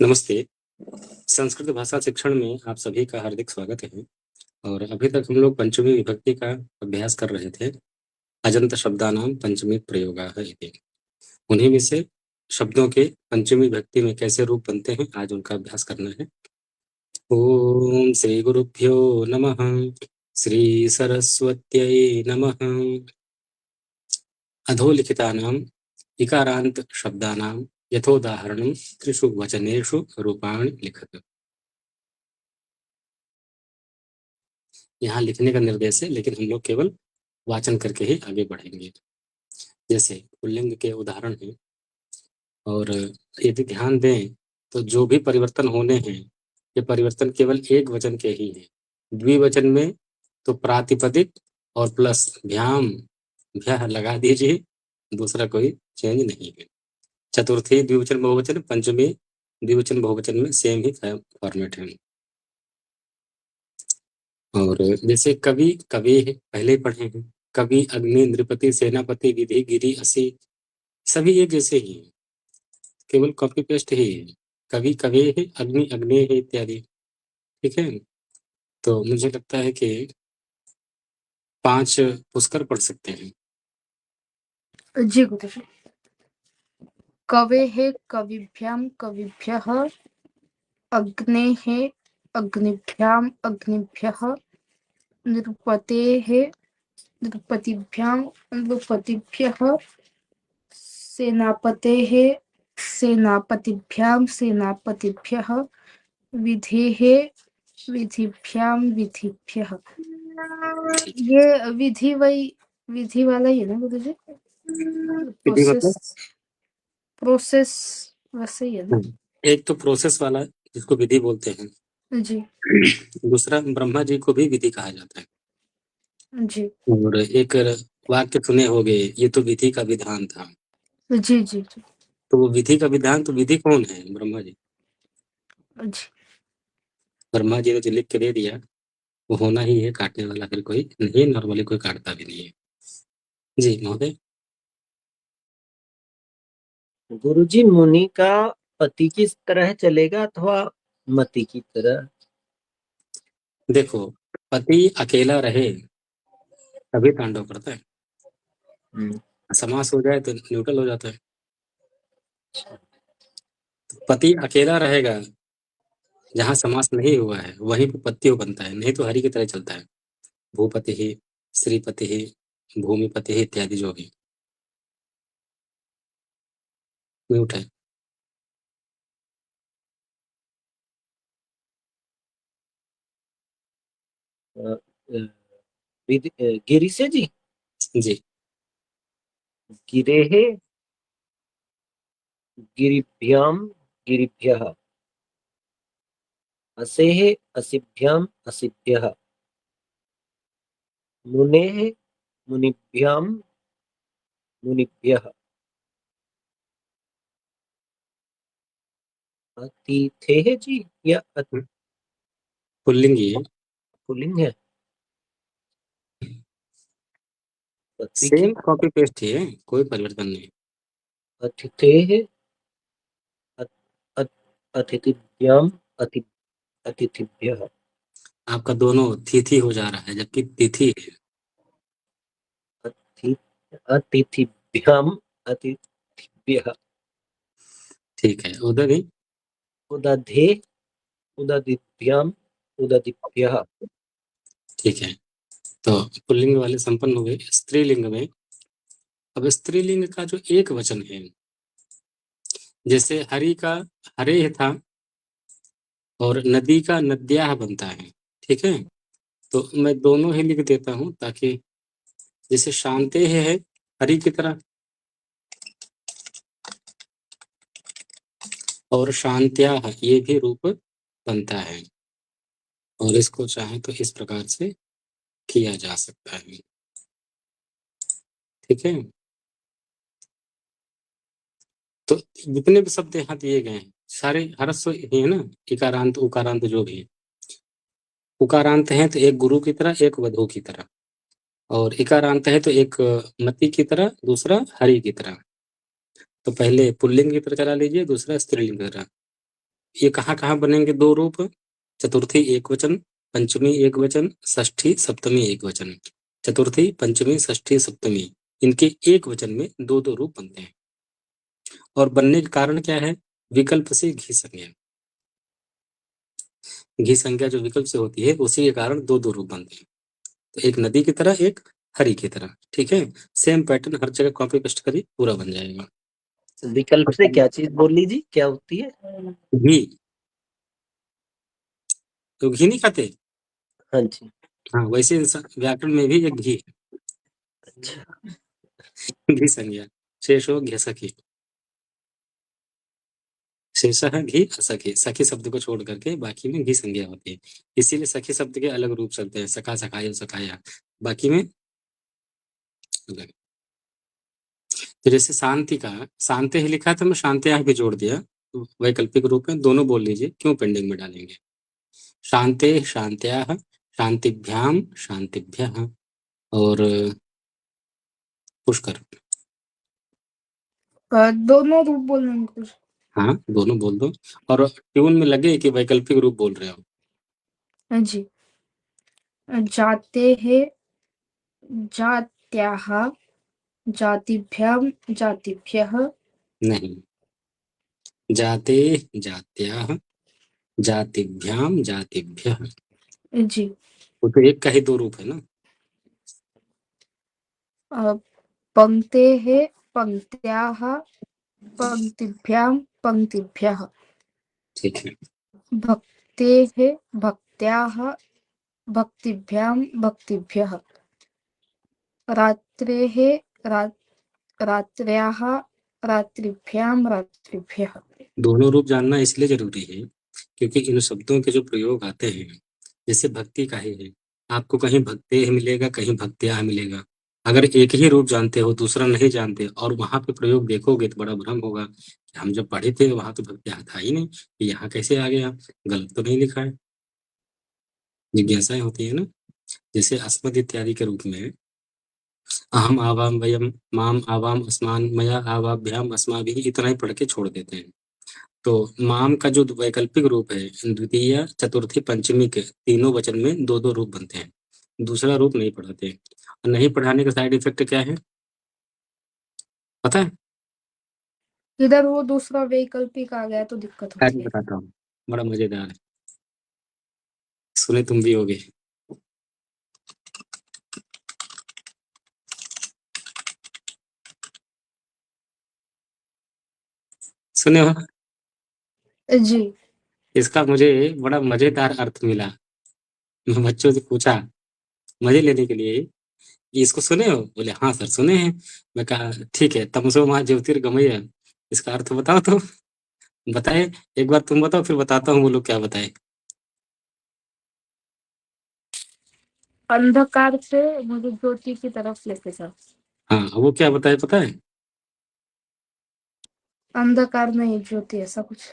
नमस्ते। संस्कृत भाषा शिक्षण में आप सभी का हार्दिक स्वागत है। और अभी तक हम लोग पंचमी विभक्ति का अभ्यास कर रहे थे। अजंत शब्दानां पंचमी प्रयोगाः इति। उन्हीं में से शब्दों के पंचमी विभक्ति में कैसे रूप बनते हैं, आज उनका अभ्यास करना है। ओम श्री गुरुभ्यो नमः। श्री सरस्वत्यै नमः। अधोलिखितानां इकारांत शब्दानां यथोदाहरणं त्रिषु वचनेषु रूपाणि लिखत। यहाँ लिखने का निर्देश है, लेकिन हम लोग केवल वाचन करके ही आगे बढ़ेंगे। जैसे पुल्लिंग के उदाहरण हैं, और यदि ध्यान दें तो जो भी परिवर्तन होने हैं, ये परिवर्तन केवल एक वचन के ही हैं। द्विवचन में तो प्रातिपदिक और प्लस भ्याम भ्या लगा दीजिए, दूसरा कोई चेंज नहीं है। चतुर्थी द्विवचन बहुवचन, पंचमी द्विवचन बहुवचन में सेम ही फॉर्मेट है। और जैसे कवि कवि पहले पढ़े हैं, कवि अग्नि नृपति सेनापति विधि गिरी असी, सभी एक जैसे ही हैं, केवल कॉपी पेस्ट ही है। कवि कवि है, अग्नि अग्नि है इत्यादि। ठीक है, तो मुझे लगता है कि 5 पुष्कर पढ़ सकते हैं। जी गुरुजी। कवेः कविभ्यां कविभ्यः, अग्नेः अग्निभ्याम् अग्निभ्यः, नृपतेः नृपतिभ्यां नृपतिभ्यः, सेनापतेः सेनापतिभ्यां सेनापतिभ्यः, विधेः विधिभ्यां विधिभ्यः। ये विधि वाला ही है ना गुरुजी? प्रोसेस वैसे ही है ना? एक तो प्रोसेस वाला जिसको विधि बोलते हैं जी। दूसरा ब्रह्मा जी को भी विधि कहा जाता है जी। और एक वाक्य सुने होंगे, ये तो विधि का विधान था। जी जी जी। तो वो विधि का विधान, तो विधि कौन है? ब्रह्मा जी। जी। ब्रह्मा जी ने जो लिख के दे दिया वो होना ही है, काटने वाला फिर कोई नहीं, नॉर्मली कोई काटता भी नहीं है। जी महोदय। गुरुजी, मुनि का पति की तरह चलेगा अथवा मति की तरह? देखो, पति अकेला रहे तभी तांडव करता है, समास हो जाए तो न्यूट्रल हो जाता है। तो पति अकेला रहेगा, जहां समास नहीं हुआ है वहीं पे पत्ती बनता है, नहीं तो हरि की तरह चलता है। भूपति ही, श्रीपति ही, भूमिपति ही इत्यादि जो भी। म्यूट है। गिरि से जी। जी। गिरेः गिरिभ्यां गिरिभ्यः, असेः असिभ्यां असिभ्यः, मुनेः मुनिभ्यां मुनिभ्यः, अतिथेः जी या पुल्लिंग ही है, पुल्लिंग है? सेम कॉपी पेस्ट ही है, कोई परिवर्तन नहीं। अतिथेः अतिथिभ्यां अतिथिभ्यः। आपका दोनों तिथि हो जा रहा है, जबकि तिथि है। अतिथिभ्यां अतिथिभ्यः। ठीक है, उधर ही उदधे उदधिभ्यां उदधिभ्यः। ठीक है, तो पुल्लिंग वाले संपन्न हुए। स्त्रीलिंग में, अब स्त्रीलिंग का जो एक वचन है, जैसे हरि का हरे था और नदी का नद्याह बनता है। ठीक है, तो मैं दोनों ही लिख देता हूं ताकि, जैसे शांते है हरि की तरह, और शांत्या ये भी रूप बनता है, और इसको चाहे तो इस प्रकार से किया जा सकता है। ठीक है, तो जितने भी शब्द यहाँ दिए गए हैं सारे हरस्व ही है ना, इकारांत उकारांत जो भी है। उकारांत है तो एक गुरु की तरह, एक वधु की तरह, और इकारांत है तो एक मति की तरह, दूसरा हरि की तरह। तो पहले पुल्लिंग की तरह चला लीजिए, दूसरा स्त्रीलिंग की तरह। ये कहाँ बनेंगे दो रूप? चतुर्थी एक वचन, पंचमी एक वचन, षष्ठी सप्तमी एक वचन। चतुर्थी पंचमी षष्ठी सप्तमी इनके एक वचन में दो दो रूप बनते हैं। और बनने का कारण क्या है? विकल्प से घी संज्ञा। घी संज्ञा जो विकल्प से होती है उसी के कारण दो दो रूप बनते हैं। तो एक नदी की तरह, एक हरि की तरह। ठीक है, सेम पैटर्न हर जगह कॉपी पेस्ट करिए, पूरा बन जाएगा। विकल्प से क्या चीज बोल लीजिए, क्या होती है? घी। तो घी नहीं खाते? हाँ जी। हाँ, वैसे व्याकरण में भी एक घी है। अच्छा। घी संज्ञा। शेषो घी सखी। शेष है घी, सखी। सखी शब्द को छोड़ करके बाकी में घी संज्ञा होती है, इसीलिए सखी शब्द के अलग रूप चलते हैं, सखा सखाया सखाया, बाकी में अलग। तो जैसे शांति का शांति ही लिखा था, मैं शांत्या भी जोड़ दिया, वैकल्पिक रूप में दोनों बोल लीजिए, क्यों पेंडिंग में डालेंगे? शांते शांत्या, शांतिभ्याम शांतिभ्यः, और पुष्कर। दोनों रूप बोलने कुछ। हाँ, दोनों बोल दो, और ट्यून में लगे कि वैकल्पिक रूप बोल रहे हो। हाँ जी। जाते हैं, जात्याः, जातिभ्यां जातिभ्यः। नहीं, जाते जात्याः, जातिभ्याम जातिभ्यः। जी। वो तो एक का ही दो रूप है ना। पंक्तेः पंक्त्याः, पंक्तिभ्यां पंक्तिभ्यः। ठीक है, भक्तेः भक्त्याः, भक्तिभ्यां भक्तिभ्यः। रात्रेः रात्र्याः, रात्रिभ्यां रात्रिभ्यः। दोनों रूप जानना इसलिए जरूरी है क्योंकि इन शब्दों के जो प्रयोग आते हैं, जैसे भक्ति का ही है, आपको कहीं भक्ते मिलेगा, कहीं भक्त्या मिलेगा। अगर एक ही रूप जानते हो, दूसरा नहीं जानते, और वहां पे प्रयोग देखोगे तो बड़ा भ्रम होगा कि हम जब पढ़े थे वहां तो भक्त्या था ही नहीं, यहाँ कैसे आ गया, गलत तो नहीं लिखा है। जिज्ञासाएं होती है ना। जैसे अस्मद इत्यादि के रूप में अहम आवाम वयम माम आवाम अस्मान मया आवाभ्याम अस्माभिः इतना ही पढ़ के छोड़ देते हैं। तो माम का जो वैकल्पिक रूप है, द्वितीय चतुर्थी पंचमी के तीनों वचन में दो दो रूप बनते हैं, दूसरा रूप नहीं पढ़ाते। और नहीं पढ़ाने का साइड इफेक्ट क्या है पता है? इधर वो दूसरा वैकल्पिक आ गया तो दिक्कत मैं होती है। बताता हूँ, बड़ा मजेदार है, सुने तुम भी होगे। सुने हो? जी। इसका मुझे बड़ा मजेदार अर्थ मिला। मैं बच्चों से पूछा मजे लेने के लिए, ये इसको सुने हो? बोले हाँ सर सुने हैं। मैं कहा ठीक है, तमसो माँ ज्योतिर्गमय, इसका अर्थ बताओ तो। बताए, एक बार तुम बताओ फिर बताता हूँ वो लोग क्या बताए। अंधकार से मुझे ज्योति की तरफ लेके जाओ। हाँ, वो क्या बताए पता है? अंधकार नहीं ज्योति, ऐसा कुछ।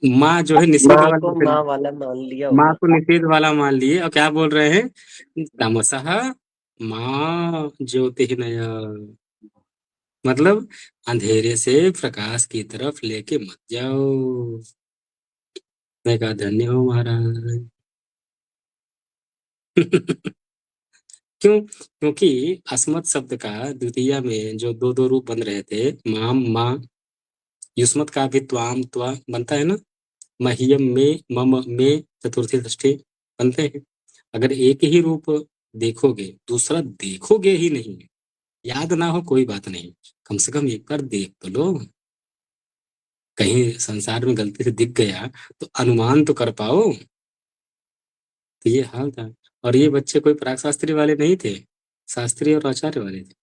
माँ जो है निषेध माँ को वाला, माँ वाला मान लिया माँ होगा। को निषेध वाला मान लिए, और क्या बोल रहे हैं? तमसः माँ ज्योतिर्नय, मतलब अंधेरे से प्रकाश की तरफ लेके मत जाओ। मैं कहा धन्य हो महाराज। क्यों? क्योंकि अस्मत् शब्द का द्वितीय में जो दो दो रूप बन रहे थे, माम माँ, युष्मत का भी त्वाम त्वा बनता है ना, मह्यम में मम में चतुर्थी षष्ठी बनते हैं। अगर एक ही रूप देखोगे, दूसरा देखोगे ही नहीं, याद ना हो कोई बात नहीं, कम से कम एक बार देख तो लो, कहीं संसार में गलती से दिख गया तो अनुमान तो कर पाओ। तो ये हाल था। और ये बच्चे कोई प्राक शास्त्री वाले नहीं थे, शास्त्री और आचार्य वाले थे।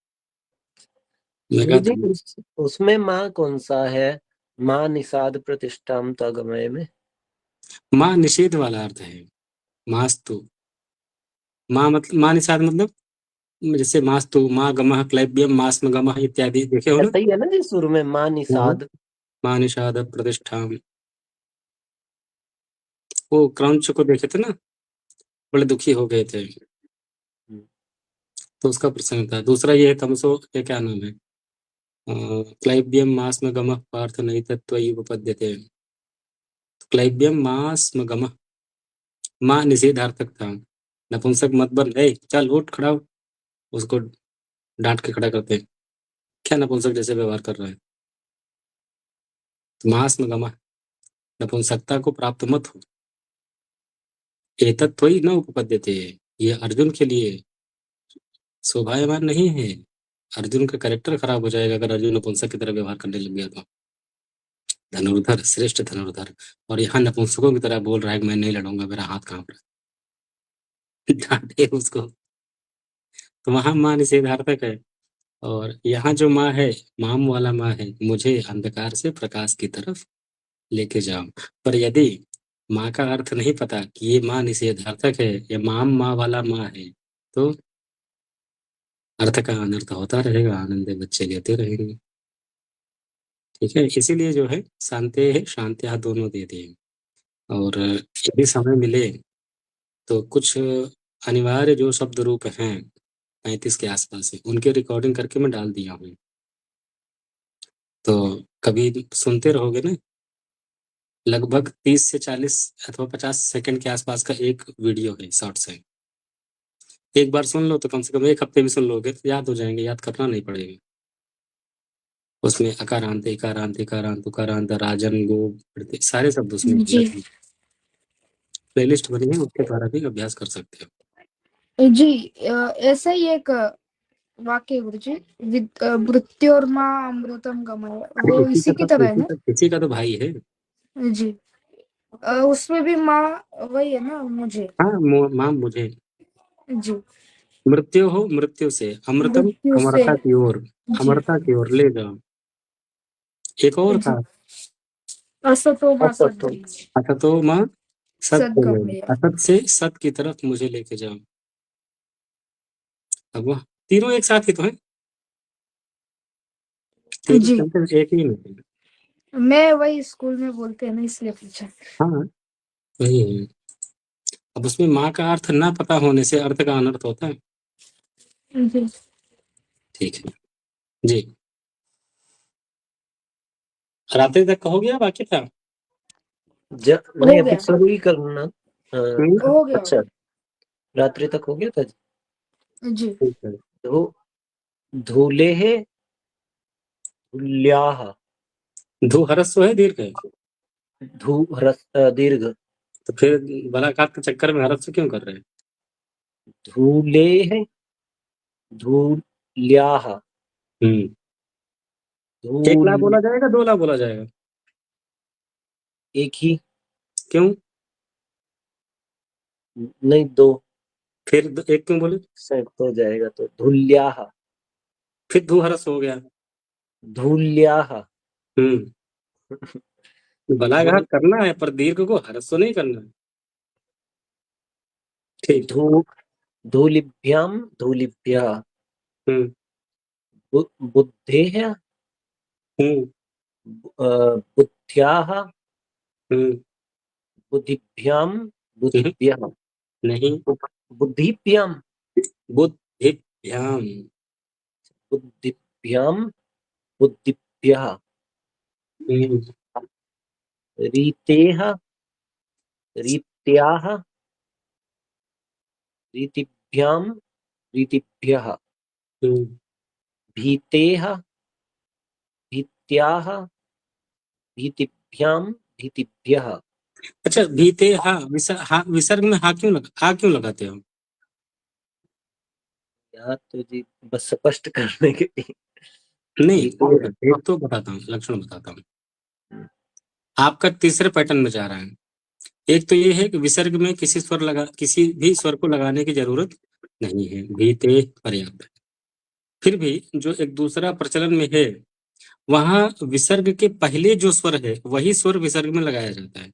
मैं कहा गुरुजी उसमें माँ कौन सा है? माँ निषाद प्रतिष्ठाम तगमय में माँ निषेध वाला अर्थ है, मास्तु। माँ मतलब माँ निषाद मतलब जैसे मास्तु, माँ गमः क्लैब्यम मास्म गमः इत्यादि देखे हो ना। ऐसा ही है ना जी, शुरू में माँ निषाद। माँ निषाद प्रतिष्ठाम, वो क्रंच को देखे थे ना, बड़े दुखी हो गए थे, तो उसका प्रसंग था। दूसरा ये है तमसो, ये क्या नाम है, क्लैब्यम मास्म गमः पार्थ नहीं तत्त्वयि उपपद्यते, क्लैब्यम मा स्म गमः, माँ निषेधार्थक था। नपुंसक मत बन, ए चल उठ खड़ा हो, उसको डांट के खड़ा करते हैं, क्या नपुंसक जैसे व्यवहार कर रहा है। तो माँ स्म गमः, नपुंसकता को प्राप्त मत हो। एतत् त्वयि न उपपद्यते, ये अर्जुन के लिए शोभायमान नहीं है। अर्जुन का कैरेक्टर खराब हो जाएगा अगर अर्जुन नपुंसक की तरह व्यवहार करने लग गया तो। धनुर्धर, श्रेष्ठ धनुर्धर, और यहाँ नपुंसकों की तरह बोल रहा है कि मैं नहीं लड़ूंगा, मेरा हाथ कांप रहा है। डांटे उसको। तो वहां माँ निषेधार्थक है, और यहाँ जो माँ है, माम वाला माँ है, मुझे अंधकार से प्रकाश की तरफ लेके जाओ। पर यदि माँ का अर्थ नहीं पता कि ये माँ निषेधार्थक है या माम माँ वाला माँ है, तो अर्थ का अनर्थ होता रहेगा, आनंद बच्चे लेते रहेंगे। ठीक है, इसीलिए जो है शांते है शांत्या दोनों दे दिए। और यदि समय मिले तो कुछ अनिवार्य जो शब्द रूप हैं 35 के आसपास है, उनके रिकॉर्डिंग करके मैं डाल दिया हूँ, तो कभी सुनते रहोगे ना। लगभग 30 से 40 अथवा 50 सेकंड के आसपास का एक वीडियो है, शॉर्ट्स है। एक बार सुन लो तो कम से कम एक हफ्ते भी सुन लोगे तो याद हो जाएंगे, याद करना नहीं पड़ेगा। उसमें अकारांत, इकारांत, इकारांत, उकारांत, राजन, गो, प्रत्यय, सारे शब्द उसमें जी प्लेलिस्ट बनी है, उसके द्वारा भी अभ्यास कर सकते हो। जी ऐसा ही एक वाक्य गुरुजी, मृत्योर्मा अमृतम गमय, वो इसी की तरह है ना इसी का तो भाई है। जी। उसमें भी माँ वही है ना, मुझे। हाँ, माँ मुझे। जी, मृत्यु हो, मृत्यु से, अमृतम मृत्यु से। अमरता की ओर, जी अमरता की ओर ले जाओ। एक और जी। था, असतो मा असतो। सद्गमय, अच्छा तो माँ सत्य, सद्गमय। असत से सत की तरफ मुझे लेके जाओ। अब वह तीनों एक साथ ही तो है, तीनों जी, सेंटेंस एक ही नहीं है। मैं वही स्कूल में बोलते हैं ना, इसलिए पूछा। हाँ वही है। अब उसमें माँ का अर्थ ना पता होने से अर्थ का अनर्थ होता है। जी ठीक है जी, रात्रि तक का हो गया, बाकी था। नहीं, हो अभी गया, शुरू ही करना। हो गया। अच्छा, रात्रि तक हो गया था। जी ठीक है। धू धूलेः धूल्याः, धू हरस्व है, दीर्घ है, धू दीर्घ, तो फिर बलाघात के चक्कर में हरस्व क्यों कर रहे हैं। धूलेः धूल्याः, एक ला धूल बोला जाएगा, दो ला बोला जाएगा, एक ही, क्यों। नहीं दो, फिर एक क्यों बोले, सेट हो जाएगा तो धूल्याः, फिर धू हरस्व हो गया। धूल्याः। बलाघात करना है पर दीर्घ को ह्रस्व नहीं करना है। ठीक। धू धूलिभ्यां धूलिभ्यः, हम्म बुद्धेः हम्म बुद्ध्याः, हम्म बुद्धिभ्यां बुद्धिभ्यः, नहीं, बुद्धिभ्यां बुद्धिभ्याम। बुद्धिभ्यां बुद्धिभ्यः, हम्म रीतेः रीत्याः रीतिभ्यां रीतिभ्यः, हम्म। भीतेः भीत्याः भीतिभ्यां भीतिभ्यः। अच्छा, भीते विसर्ग में हा क्यों लगाते हो। यहाँ तो जी बस स्पष्ट करने के लिए। नहीं, भीते एक तो बताता हूँ, लक्षण बताता हूँ। आपका तीसरे पैटर्न में जा रहा है। एक तो ये है कि विसर्ग में किसी भी स्वर को लगाने की जरूरत नहीं है, भीते पर्याप्त है। फिर भी जो एक दूसरा प्रचलन में है, वहां विसर्ग के पहले जो स्वर है वही स्वर विसर्ग में लगाया जाता है।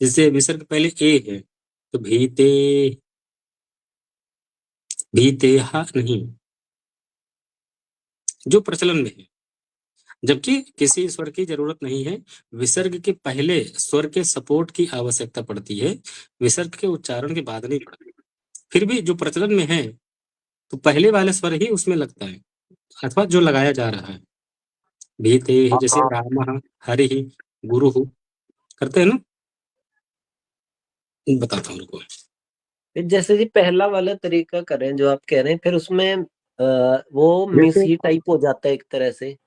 जैसे विसर्ग पहले ए है तो भीते, भीते हा नहीं, जो प्रचलन में है। जबकि किसी स्वर की जरूरत नहीं है, विसर्ग के पहले स्वर के सपोर्ट की आवश्यकता पड़ती है, विसर्ग के उच्चारण के बाद नहीं पड़ती। फिर भी जो प्रचलन में है तो पहले वाले स्वर ही उसमें लगता है, अथवा जो लगाया जा रहा है। भीते, जैसे राम, हरि, गुरु करते हैं ना, बताता हूँ रुको। फिर जैसे जी पहला वाला तरीका करें जो आप कह रहे हैं, फिर उसमें वो जैसे मिसी टाइप हो जाता है एक तरह से,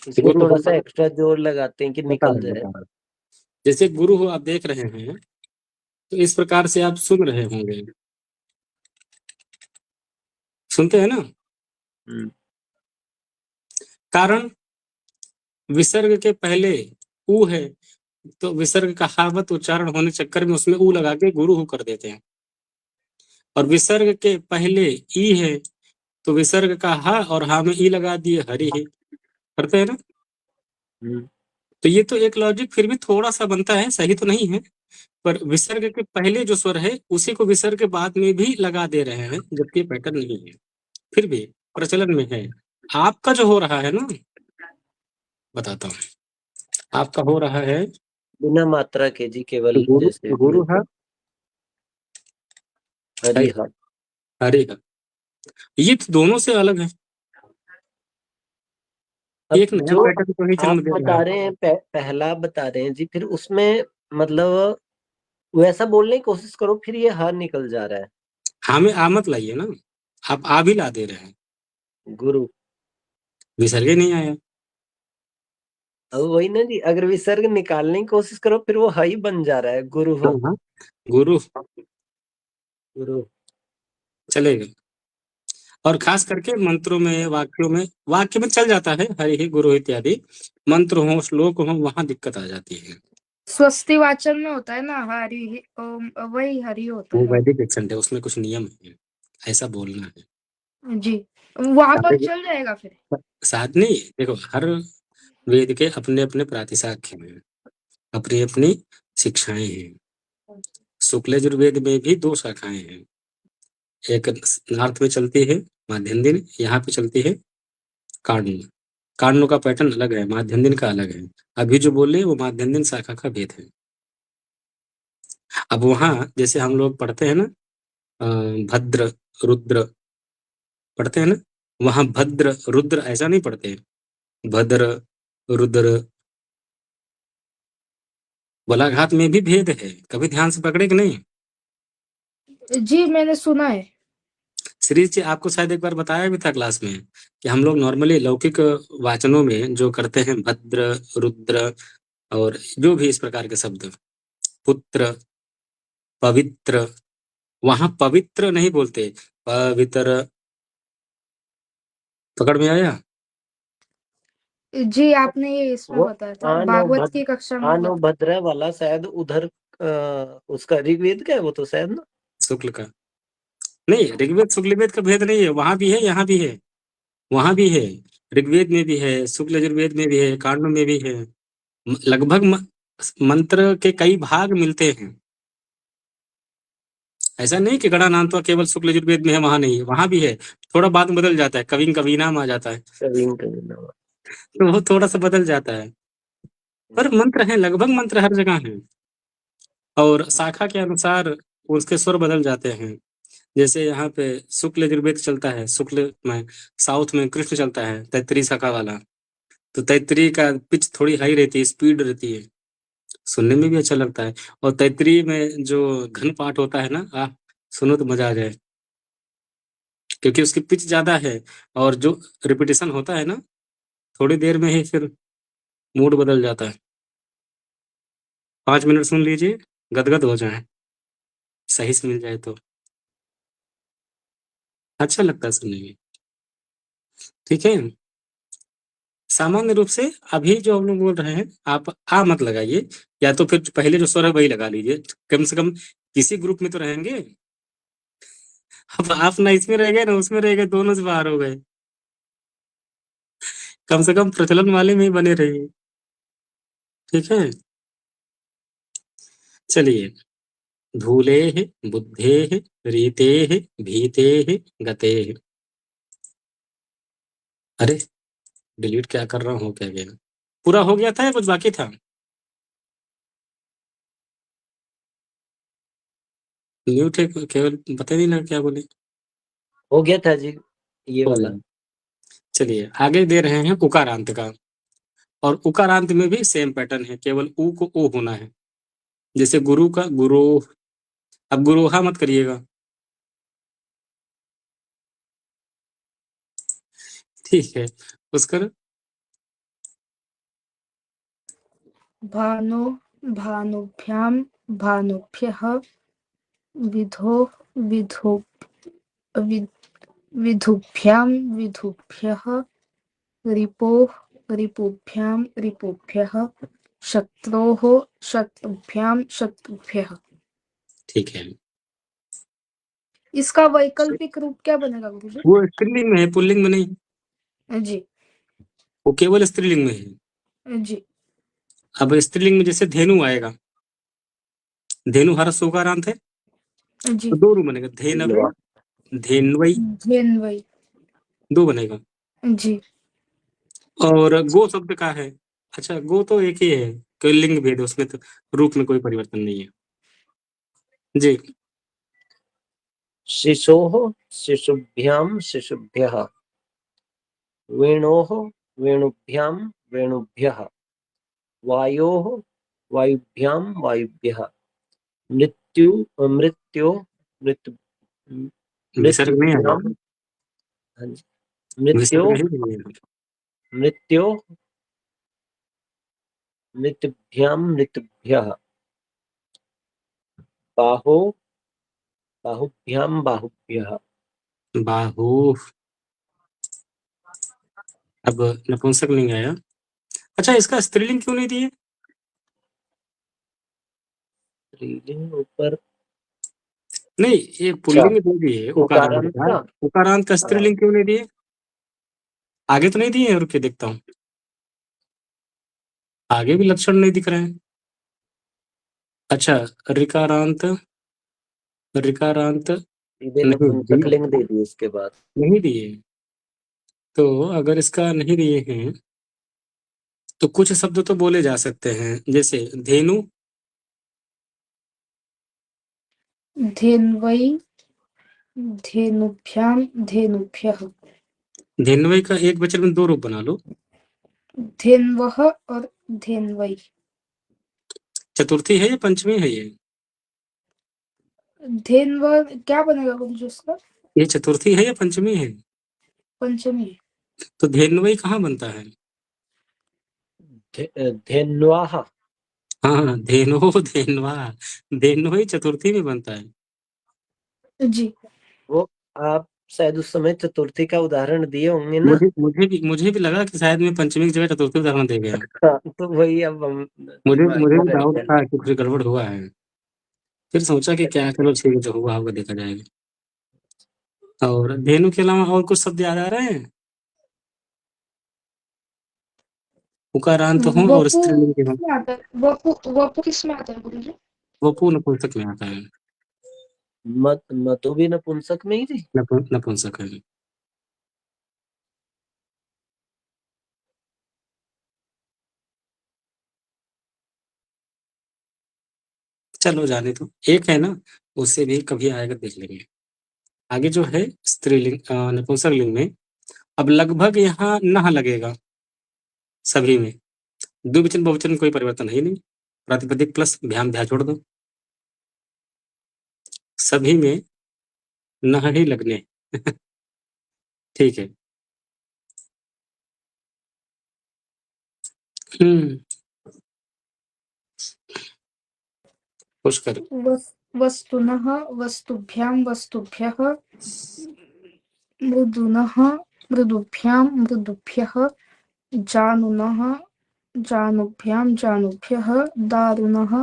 उसमें गुरु थोड़ा हो, सा एक्स्ट्रा जोर लगाते हैं कि निकल जाए। बता रहा जैसे गुरु हो आप देख रहे हैं, तो इस प्रकार से आप सुन रहे होंगे, सुनते हैं ना। हम्म, कारण विसर्ग के पहले ऊ है, तो विसर्ग का हावत उच्चारण होने चक्कर में उसमें ऊ लगा के गुरु कर देते हैं। और विसर्ग के पहले ई है, तो विसर्ग का हा और हा में ई लगा दिए हरि है, करते हैं ना। हम्म, तो ये तो एक लॉजिक फिर भी थोड़ा सा बनता है, सही तो नहीं है, पर विसर्ग के पहले जो स्वर है उसी को विसर्ग के बाद में भी लगा दे रहे हैं, जबकि पैटर्न नहीं है, फिर भी प्रचलन में है। आपका जो हो रहा है ना, बताता हूँ, आपका हो रहा है बिना मात्रा के जी, केवल गुरु, जैसे गुरु है हरिहा। हरे है, ये तो दोनों से अलग है, अब एक नया जो पैटर्न को ही आप जन्म दे रहा बता है। रहे हैं पहला बता रहे हैं जी, फिर उसमें मतलब वैसा बोलने की कोशिश करो, फिर ये ह निकल जा रहा है। हमें आ मत लाइए ना, आप आ भी ला दे रहे हैं, गुरु, विसर्ग ही नहीं आया। अब वही ना जी, अगर विसर्ग निकालने की कोशिश करो फिर वो ह ही बन जा रहा है, गुरु हाँ हाँ, गुरु गुरु। चलेगा। और खास करके मंत्रों में, वाक्यों में, वाक्य में चल जाता है हरि ही गुरु इत्यादि, मंत्र हो श्लोक हो वहां दिक्कत आ जाती है। स्वस्ति वाचन में होता है ना हरि ओम, वही हरि होता वो है। वैदिक एक्सेंट है, उसमें कुछ नियम है, ऐसा बोलना है। जी, वहां पर सारे चल जाएगा फिर। साथ नहीं, देखो हर वेद के अपने अपने प्रातिशाख्य हैं, अपनी अपनी शिक्षाएं हैं। शुक्ल यजुर्वेद में भी दो शाखाएं हैं, एक नॉर्थ में चलती है माध्यम दिन, यहाँ पे चलती है कांड। कांडों का पैटर्न अलग है, माध्यम दिन का अलग है। अभी जो बोले वो माध्यम दिन शाखा का भेद है। अब वहां जैसे हम लोग पढ़ते हैं ना, भद्र रुद्र पढ़ते हैं ना, वहां भद्र रुद्र ऐसा नहीं पढ़ते, भद्र रुद्र। बलाघात में भी भेद है, कभी ध्यान से पकड़े कि नहीं। जी मैंने सुना है। श्रीज जी आपको शायद एक बार बताया भी था क्लास में कि हम लोग नॉर्मली लौकिक वाचनों में जो करते हैं भद्र रुद्र और जो भी इस प्रकार के शब्द, पुत्र पवित्र, वहां पवित्र नहीं बोलते, पवित्र। पकड़ में आया। जी आपने ये इसमें वो बताया था, भागवत की कक्षा में आनो भद्र वाला शायद उधर उसका ऋग्वेद का है वो तो शायद ना। शुक्ल का नहीं, ऋग्वेद शुक्लवेद का भेद नहीं है, वहां भी है यहाँ भी है, वहां भी है, ऋग्वेद में भी है, शुक्ल यजुर्वेद में भी है, कांडों में भी है। लगभग मंत्र के कई भाग मिलते हैं। ऐसा नहीं कि गणानांतवा केवल शुक्ल यजुर्वेद में है वहां नहीं है, वहां भी है, थोड़ा बाद में बदल जाता है, कभी कभी नाम आ जाता है, कविं कविं नाम। तो वो थोड़ा सा बदल जाता है, पर मंत्र है, लगभग मंत्र हर जगह है। और शाखा के अनुसार उसके स्वर बदल जाते हैं। जैसे यहाँ पे शुक्ल यजुर्वेद चलता है, शुक्ल में साउथ में कृष्ण चलता है, तैतरी शाखा वाला, तो तैतरी का पिच थोड़ी हाई रहती है, स्पीड रहती है, सुनने में भी अच्छा लगता है। और तैतरी में जो घन पाठ होता है ना, सुनो तो मजा आ जाए, क्योंकि उसकी पिच ज्यादा है, और जो रिपीटेशन होता है ना, थोड़ी देर में ही फिर मूड बदल जाता है। 5 मिनट सुन लीजिए, गदगद हो जाए, सही से मिल जाए तो अच्छा लगता है सुनने में। ठीक है, सामान्य रूप से अभी जो हम लोग बोल रहे हैं, आप आ मत लगाइए, या तो फिर पहले जो स्वर है वही लगा लीजिए, कम से कम किसी ग्रुप में तो रहेंगे। अब आप ना इसमें रह गए ना उसमें रह गए, दोनों से बाहर हो गए, कम से कम प्रचलन वाले में ही बने रहिए। ठीक है, चलिए। धूले बुद्धे रीते भीते गते। अरे डिलीट क्या कर रहा हूँ, क्या गया, पूरा हो गया था या कुछ बाकी था। म्यूट है केवल, पता नहीं लगा क्या बोले। हो गया था जी ये हो वाला। गया। चलिए आगे दे रहे हैं उकारांत का, और उकारांत में भी सेम पैटर्न है, केवल ऊ को ओ होना है। जैसे गुरु का गुरु, अब गुरोहा मत करिएगा, ठीक है। उसका भानो भानुभ्यां भानुभ्यः विधो विधो विधुभ्यां विधुभ्यः रिपो रिपुभ्यां रिपुभ्यः शत्रोः शत्रुभ्यां शत्रुभ्यः। ठीक है। इसका वैकल्पिक रूप क्या बनेगा गुरुजी? वो स्त्रीलिंग में है, पुल्लिंग में नहीं, जी वो केवल स्त्रीलिंग में है। जी अब स्त्रीलिंग में जैसे धेनु आएगा, धेनु हर्ष उकारांत है, जी तो दो रूप बनेगा, धेनवे धेनवई, धेन्वई। दो बनेगा। जी और गो शब्द का है, अच्छा गो तो एक ही है, कोई लिंग भेद है उसमें, तो रूप में कोई परिवर्तन नहीं है जी। शिशोः शिशुभ्यां शिशुभ्यः वेणोः वेणुभ्यां वेणुभ्यः वायोः वायुभ्यां वायुभ्यः मृत्यु मृत्यो मृत्यु विसर्ग नहीं मृत्युभ्यां आएगा, हाँ जी, मृत्यो विसर्ग नहीं लगेगा। मृत्यो मृत्युभ्यां मृत्युभ्यः बाहो बाहुभ्यां बाहुभ्यः बाहु, अब नपुंसक लिंग आया। अच्छा इसका स्त्रीलिंग क्यों नहीं दिए? स्त्रीलिंग ऊपर नहीं, ये पुल्लिंग दे दिए उकारांत उकारांत का, का उकारांत का स्त्रीलिंग क्यों नहीं दिए? आगे तो नहीं दिए, रुक के देखता हूँ, आगे भी लक्षण नहीं दिख रहे हैं। अच्छा रिकारांत, रिकारांत सीधे नहीं नपुंसक लिंग दे दिए इसके बाद। नहीं दिए, तो अगर इसका नहीं दिए हैं तो कुछ शब्द तो बोले जा सकते हैं, जैसे धेनु, धेन्वई धेनुभ्यां धेनुभ्यः। धेनवई का एक वचन में दो रूप बना लो, धेन्वः और धेन्वई। चतुर्थी है या पंचमी है ये? धेन्व क्या बनेगा गुरुजी उसका? ये चतुर्थी है या पंचमी है? पंचमी। तो धेनवई कहाँ बनता है? धेन्वाः हाँ धेनो धेनवा, धेनवई चतुर्थी में बनता है जी वो आप शायद उस समय चतुर्थी का उदाहरण दिए होंगे ना। मुझे भी लगा कि शायद मैं पंचमी की जगह चतुर्थी उदाहरण दे गया। हाँ, तो वही अब हम मुझे भी डाउट था कि कुछ गड़बड़ हुआ है, फिर सोचा कि क्या, चलो ठीक है, जो हुआ होगा देखा जाएगा। और धेनु के अलावा और कुछ शब्द याद आ रहे हैं? उकारांत हो और वपु स्त्रीलिंग के हो, किसमें आता है? वपु किसमें आता है गुरुजी? वपु नपुंसक में आता है, मधु भी नपुंसक में ही थी। नपुंसक है। चलो जाने तो, एक है ना, उससे भी कभी आएगा देख लेंगे। आगे जो है स्त्रीलिंग नपुंसक लिंग में, अब लगभग यहाँ नह लगेगा सभी में, द्विवचन बहुवचन में कोई परिवर्तन है ही नहीं, प्रातिपदिक प्लस भ्याम भ्या छोड़ दो, सभी में नह ही लगने ठीक है। पुष्कर वस्तुनः वस्तुभ्यां वस्तुभ्यः मृदुनः मृदुभ्यां मृदुभ्यः जानुनः जानुभ्यां जानुभ्यः दारुणः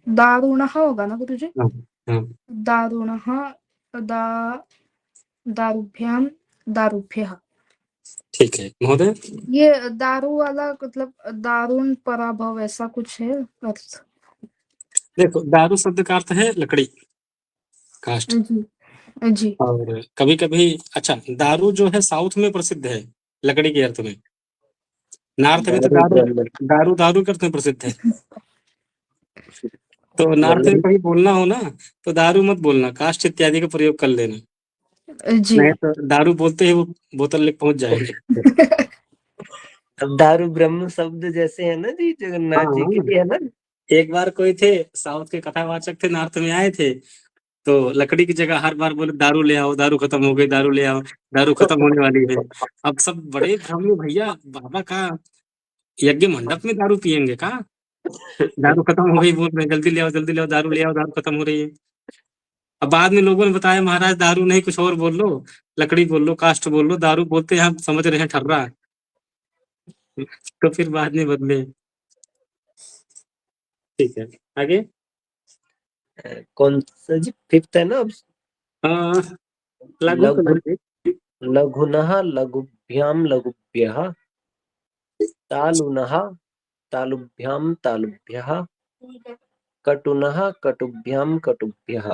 दारुणः होगा ना गुरुजी? दारुणः दारुभ्यां दारुभ्यः। ठीक है महोदय। ये दारू वाला मतलब दारुण पराभव ऐसा कुछ है अर्थ? देखो दारू शब्द का अर्थ है लकड़ी, काष्ठ। जी जी और कभी कभी, अच्छा दारू जो है साउथ में प्रसिद्ध है लकड़ी के अर्थ में, नॉर्थ में तो दारू दारू के अर्थ में प्रसिद्ध है। तो नॉर्थ में कभी बोलना हो ना तो दारू मत बोलना, काष्ठ इत्यादि का प्रयोग कर लेना, जी नहीं तो दारू बोलते ही वो बोतल लेके पहुंच जाएंगे। अब दारू ब्रह्म शब्द जैसे है ना जी, जगन्नाथ जी के लिए है ना। एक बार कोई थे साउथ के कथावाचक थे, नॉर्थ में आए थे, तो लकड़ी की जगह हर बार बोले दारू ले आओ, दारू खत्म हो गई, दारू ले आओ, दारू खत्म होने वाली है। अब सब बड़े भ्रम में, भैया बाबा का यज्ञ मंडप में दारू पियेंगे का? दारू खत्म हो गई बोल रहे हैं, जल्दी ले आओ, जल्दी ले आओ, दारू ले आओ, दारू खत्म हो रही है। अब बाद में लोगों ने बताया महाराज दारू नहीं कुछ और बोल लो, लकड़ी बोल लो, काष्ठ बोल लो, दारू बोलते हैं, हम समझ रहे हैं ठर्रा। तो फिर बाद में बदले। ठीक है, आगे। कौन सा जी? फिफ्थ है ना अब? लघु लघु कलर के। लघुनः लघुभ्याम लघुभ्यः, तालुनः तालुभ्याम तालुभ्यः, कटुनः कटुभ्याम कटुभ्यः।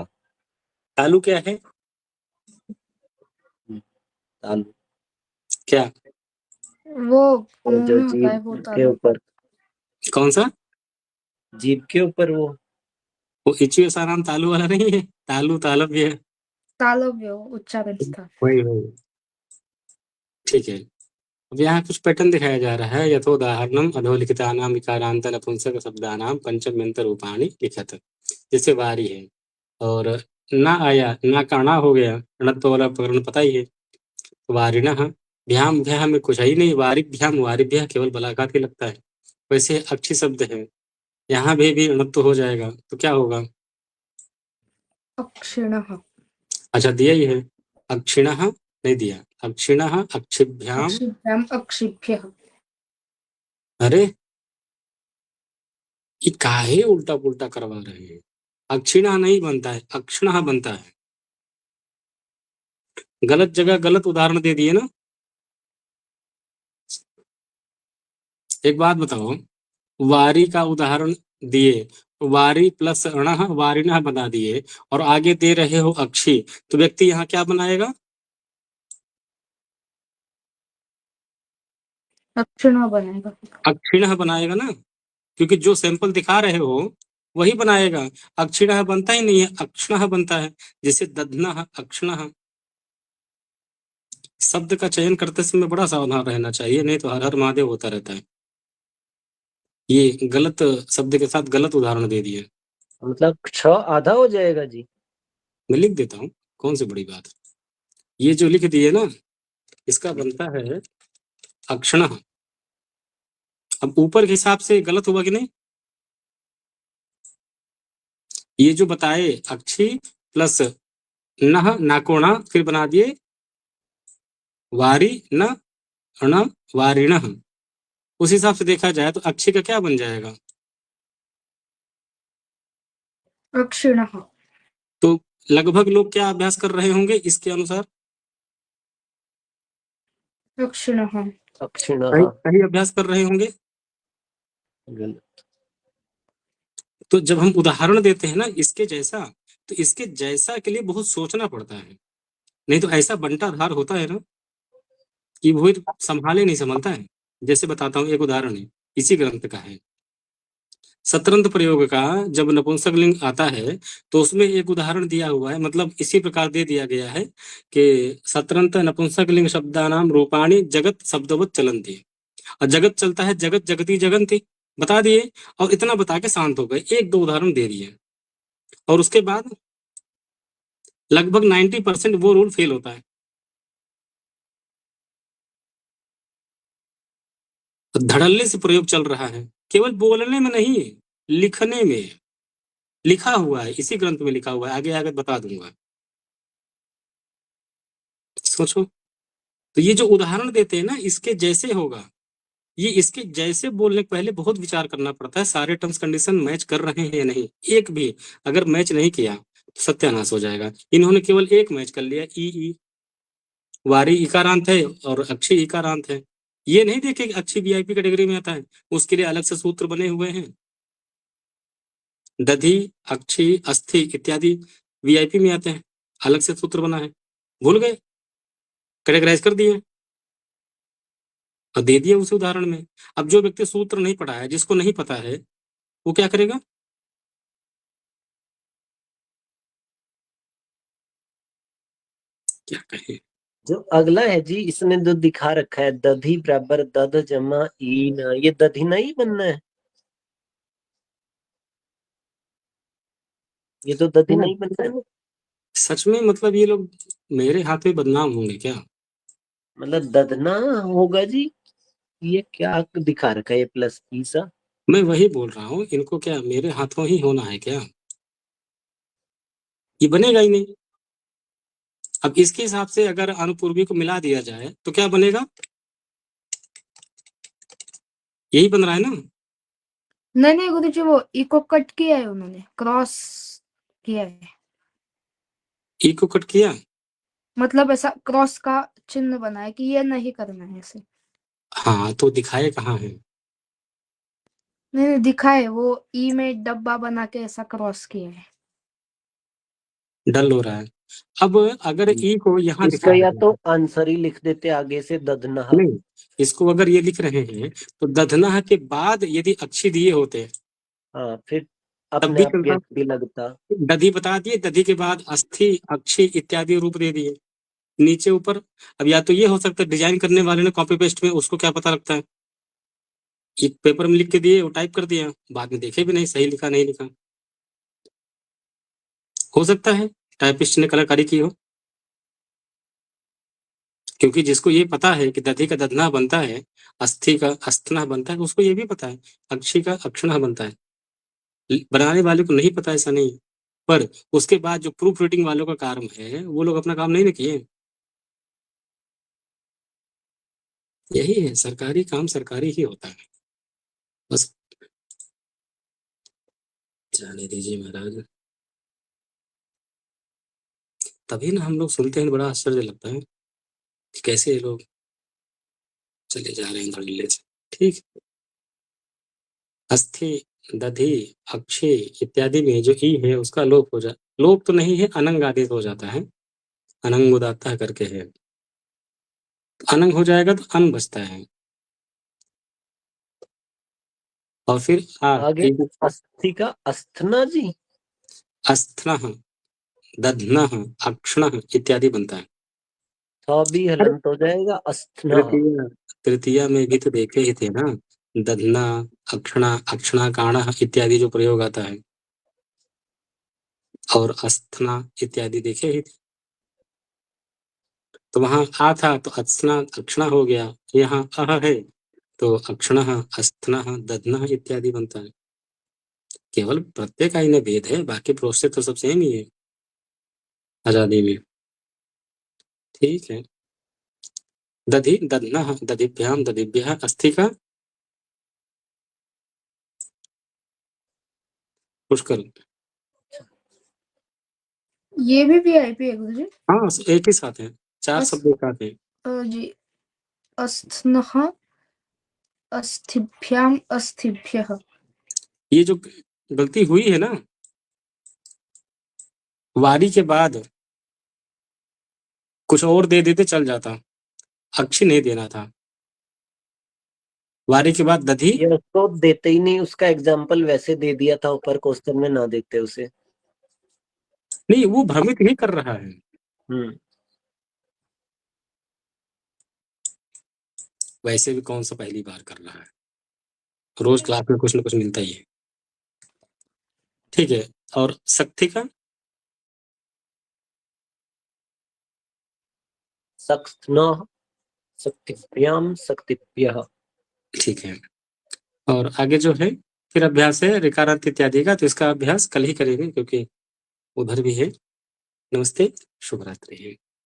तालु क्या है? तालु क्या? वो और जो मुंह में होता है वो जीभ के तालु। ऊपर, कौन सा? जीभ के ऊपर वो इचियो साराम तालु वाला नहीं है, तालु तालव्य है। तालव्य उच्चारण था। वही वही। ठीक है, अब यहाँ कुछ पैटर्न दिखाया जा रहा है। यथोदाहरणम अधोलिखितानाम विकारांत नपुंसक शब्दानाम पंचम्यंतर रूपाणि लिखत। जैसे वारी है और ना आया, ना का ना हो गया, णत्व वाला प्रकरण पता ही है। वारिणः भ्याम, भ्याह में कुछ है ही नहीं, वारिभ्याम वारिभ्यः केवल बलाघात ही लगता है। वैसे अक्षी शब्द है, यहाँ भी णत्व हो जाएगा तो क्या होगा? अक्षिणः। अच्छा दिया ही है, अक्षिणः नहीं दिया, अक्षिणः अक्षिभ्याम। अक्षिभ्याम अक्षिभ्यः। अरे ये काहे उल्टा पुल्टा करवा रहे हैं? अक्षिणः नहीं बनता है, अक्षिणः बनता है। गलत जगह गलत उदाहरण दे दिए ना। एक बात बताओ, वारी का उदाहरण दिए, वारी प्लस अणः वारिणः बना दिए, और आगे दे रहे हो अक्षी, तो व्यक्ति यहाँ क्या बनाएगा? अक्षिणः बनाएगा। अक्षिणः बनाएगा ना, क्योंकि जो सैंपल दिखा रहे हो वही बनाएगा। अक्षिणः बनता ही नहीं है, अक्षणः बनता है। जैसे दध्नः अक्षणः। शब्द का चयन करते समय बड़ा सावधान रहना चाहिए, नहीं तो हर हर महादेव होता रहता है। ये गलत शब्द के साथ गलत उदाहरण दे दिए। मतलब क्ष आधा हो जाएगा जी। मैं लिख देता हूँ, कौन सी बड़ी बात है। ये जो लिख दिए ना, इसका बनता है अक्षणः। अब ऊपर के हिसाब से गलत हुआ कि नहीं? ये जो बताए अक्षी प्लस नह नाकोणा, फिर बना दिए वारी न अण वारिणः। उस हिसाब से देखा जाए तो अक्षी का क्या बन जाएगा? अक्षिणः। तो लगभग लोग क्या अभ्यास कर रहे होंगे इसके अनुसार? अक्षिणः। अक्षिणः सही अभ्यास कर रहे होंगे। गलत। तो जब हम उदाहरण देते हैं ना इसके जैसा, तो इसके जैसा के लिए बहुत सोचना पड़ता है, नहीं तो ऐसा बंटाधार होता है ना कि वो संभाले नहीं संभलता है। जैसे बताता हूँ, एक उदाहरण है, इसी ग्रंथ का है। सत्रंत प्रयोग का जब नपुंसक लिंग आता है तो उसमें एक उदाहरण दिया हुआ है, मतलब इसी प्रकार दे दिया गया है कि सत्रंत नपुंसक लिंग शब्दानाम रूपाणी जगत शब्दवत चलंती। और जगत चलता है, जगत जगती जगंती, बता दिए। और इतना बता के शांत हो गए, एक दो उदाहरण दे दिए। और उसके बाद लगभग 90% वो रूल फेल होता है। तो धड़ल्ले से प्रयोग चल रहा है, केवल बोलने में नहीं, लिखने में लिखा हुआ है, इसी ग्रंथ में लिखा हुआ है, आगे आगे बता दूंगा। सोचो, तो ये जो उदाहरण देते हैं ना, इसके जैसे होगा। ये इसके जैसे बोलने के पहले बहुत विचार करना पड़ता है, सारे टर्म्स कंडीशन मैच कर रहे हैं या नहीं। एक भी अगर मैच नहीं किया तो सत्यानाश हो जाएगा। इन्होंने केवल एक मैच कर लिया, ई वारी इकारांत है और अक्षी इकारांत है। ये नहीं देखे कि अक्षी वीआईपी कैटेगरी में आता है, उसके लिए अलग से सूत्र बने हुए हैं। दधि अक्षी अस्थि इत्यादि वीआईपी में आते हैं, अलग से सूत्र बना है। भूल गए, कैटेगराइज कर दिए और दे दिए उस उदाहरण में। अब जो व्यक्ति सूत्र नहीं पढ़ा है, जिसको नहीं पता है, वो क्या करेगा? क्या कहे। जो अगला है जी, इसने जो दिखा रखा है दधी बराबर दध जमा ईन, ये दधी नहीं बनना है। ये तो दधि नहीं बन रहा है ना। सच में मतलब ये लोग मेरे हाथ में बदनाम होंगे क्या? मतलब दधना होगा जी। ये क्या दिखा रखा है, प्लस ई सा। मैं वही बोल रहा हूँ, इनको क्या मेरे हाथों ही होना है क्या? ये बनेगा ही नहीं। अब इसके हिसाब से अगर अनुपूर्वी को मिला दिया जाए तो क्या बनेगा? यही बन रहा है ना। नहीं गुरुजी, वो ई को कट किया है उन्होंने, क्रॉस किया है। ई को कट किया, मतलब ऐसा क्रॉस का चिन्ह बना है कि ये नहीं करना है ऐसे। हाँ तो दिखाए कहाँ है? नहीं दिखाए, वो ई में डब्बा बना के ऐसा क्रॉस किया है। डल हो रहा है। अब अगर ई को यहाँ इसका दिखाया या जाए, तो आंसर ही लिख देते आगे से दधना। नहीं, इसको अगर ये लिख रहे हैं तो दधना के बाद यदि अक्षी दिए होते हाँ, फिर तब अपने भी आप चलता। गेट भी लगता। दधि बता दिए, दधि के बाद अस्थि अक्षी इत्यादि रूप दे दिए नीचे ऊपर। अब या तो ये हो सकता है डिजाइन करने वाले ने कॉपी पेस्ट में, उसको क्या पता लगता है, एक पेपर में लिख के दिए, वो टाइप कर दिया, बाद में देखे भी नहीं सही लिखा नहीं लिखा। हो सकता है टाइपिस्ट ने कलाकारी की हो, क्योंकि जिसको ये पता है कि दधि का दधना बनता है, अस्थि का अस्थना बनता है, उसको ये भी पता है अक्षी का अक्षणा बनता है। बनाने वाले को नहीं पता, ऐसा नहीं। पर उसके बाद जो प्रूफ रीडिंग वालों का काम है, वो लोग अपना काम नहीं ना किए। यही है, सरकारी काम सरकारी ही होता है। बस जाने दीजिए महाराज। तभी ना हम लोग सुनते हैं, बड़ा आश्चर्य लगता है कि कैसे ये लोग चले जा रहे हैं धड़ल्ले से। ठीक, अस्थि दधि अक्षय इत्यादि में जो ई है उसका लोप हो जाए, लोप तो नहीं है, अनंग आदेश हो जाता है, अनंग उदाता करके है, तो अनंग हो जाएगा तो अन बचता है। और फिर आगे अस्थि का अस्थना जी, अस्थना दधना अक्षण इत्यादि बनता है। था भी हलंत हो जाएगा अस्थना। तृतीया तृतीया में भी तो देखे ही थे ना, दधना अक्षणा अक्षणा काण इत्यादि जो प्रयोग आता है, और अस्थना इत्यादि देखे ही थे। तो वहां आ था तो अस्थना अक्षणा हो गया, यहाँ अह है तो अक्षण अस्थना दधना इत्यादि बनता है। केवल प्रत्येक आई में भेद है, बाकी प्रोसेस तो सब सेम ही है आजादी में। ठीक है, दधि दधना दधिभ्याम दधिभ्यः अस्थि का पुष्कर। ये भी वीआईपी है गुरुजी। हाँ एक ही साथ है, चार शब्द एक साथ है जी। अस्थनः अस्थिभ्याम अस्थिभ्यः। ये जो गलती हुई है ना, वारी के बाद कुछ और दे देते चल जाता, अक्षी नहीं देना था। वारी के बाद दधि, ये उसको देते ही नहीं, उसका एग्जाम्पल वैसे दे दिया था ऊपर क्वेश्चन में, ना देते उसे। नहीं वो भ्रमित ही कर रहा है। वैसे भी कौन सा पहली बार कर रहा है, रोज क्लास में कुछ ना कुछ मिलता ही है। ठीक है, और शक्ति का सक्थनः शक्तिभ्याम शक्तिभ्यः। ठीक है। और आगे जो है फिर अभ्यास है ऋकारांत इत्यादि का, तो इसका अभ्यास कल ही करेंगे क्योंकि उधर भी है। नमस्ते, शुभ रात्रि।